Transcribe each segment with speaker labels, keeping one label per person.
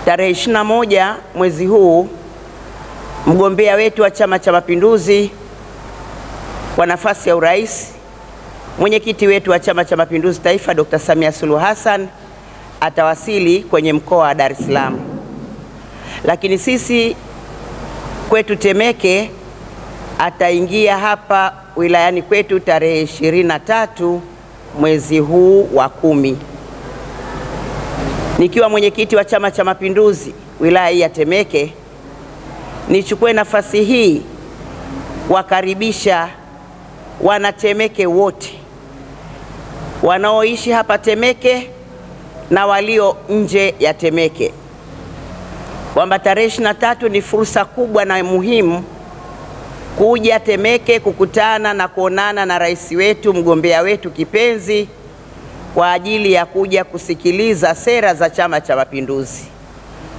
Speaker 1: Tarehe 21 mwezi huu, mgombea wetu wa Chama cha Mapinduzi kwa nafasi ya urais, mwenyekiti wetu wa Chama cha Mapinduzi Taifa Dr. Samia Suluhu Hassan atawasili kwenye mkoa wa Dar es Salaam. Lakini sisi kwetu Temeke ataingia hapa wilayani kwetu tarehe 23 mwezi huu wa 10. Nikiwa mwenyekiti wa Chama cha Mapinduzi wilaya ya Temeke, nichukue nafasi hii kuwakaribisha wanatemeke wote wanaoishi hapa Temeke na walio nje ya Temeke, kwamba tarehe 23 ni fursa kubwa na muhimu kuja Temeke kukutana na kuonana na rais wetu, mgombea wetu kipenzi, kwa ajili ya kuja kusikiliza sera za Chama cha Mapinduzi.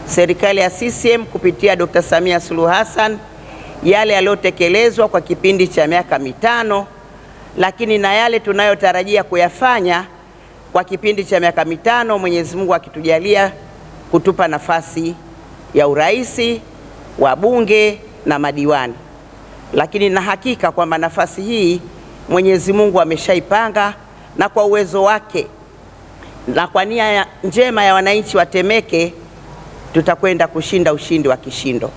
Speaker 1: Serikali ya CCM kupitia Dr. Samia Suluhu Hassan, yale yaliyotekelezwa kwa kipindi cha miaka 5, lakini na yale tunayotarajia kuyafanya kwa kipindi cha miaka 5, Mwenyezi Mungu akitujalia kutupa nafasi ya uraisi, wa bunge na madiwani. Lakini na hakika kwamba nafasi hii Mwenyezi Mungu ameshaipanga, na kwa uwezo wake na kwa nia njema ya wananchi wa Temeke tutakwenda kushinda ushindi wa kishindo.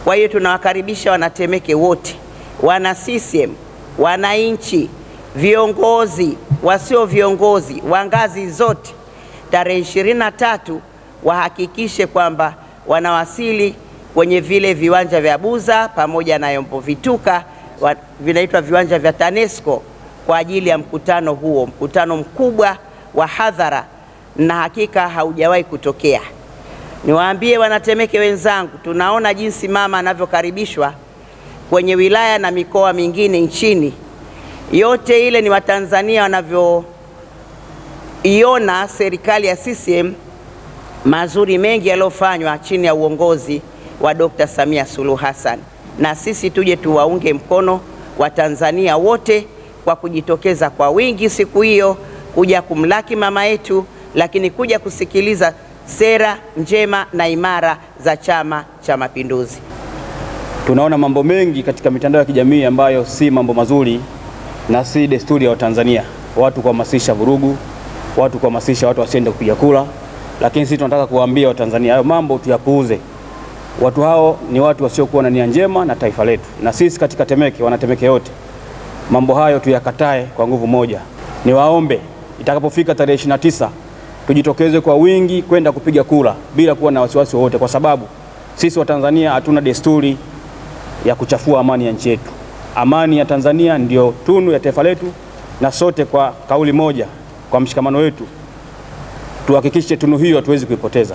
Speaker 1: Kwa hiyo tunawakaribisha wanatemeke wote, wana CCM, wananchi, viongozi, wasio viongozi wa ngazi zote, tarehe 23 wahakikishe kwamba wanawasili kwenye vile viwanja vya Buza pamoja na Yombo Vituka, vinaitwa viwanja vya TANESCO, kwa ajili ya mkutano huo, mkutano mkubwa wa hadhara, na hakika haujawahi kutokea. Niwaambie wanatemeke wenzangu, tunaona jinsi mama anavyokaribishwa kwenye wilaya na mikoa mingine nchini. Yote ile ni Watanzania wanavyoiona serikali ya CCM mazuri mengi yaliyofanywa chini ya uongozi wa Dr. Samia Suluhu Hassan, na sisi tuje tuwaunge mkono Watanzania wote kwa kujitokeza kwa wingi siku hiyo kuja kumlaki mama yetu, lakini kuja kusikiliza sera njema na imara za Chama cha Mapinduzi.
Speaker 2: Tunaona mambo mengi katika mitandao ya kijamii ambayo si mambo mazuri na si desturi ya Watanzania. Watu kuhamasisha vurugu, watu kuhamasisha watu wasiende kupiga kura, lakini sisi tunataka kuwaambia Watanzania hayo mambo tuyapuuze. Watu hao ni watu wasiokuwa na nia njema na taifa letu, na sisi katika Temeke, wanatemeke yote, mambo hayo tuyakatae kwa nguvu moja. Niwaombe itakapofika tarehe 29 tujitokeze kwa wingi kwenda kupiga kura bila kuwa na wasiwasi wote, kwa sababu sisi Watanzania hatuna desturi ya kuchafua amani ya nchi yetu. Amani ya Tanzania ndio tunu ya taifa letu, na sote kwa kauli moja, kwa mshikamano wetu, tuhakikishe tunu hiyo hatuwezi kuipoteza.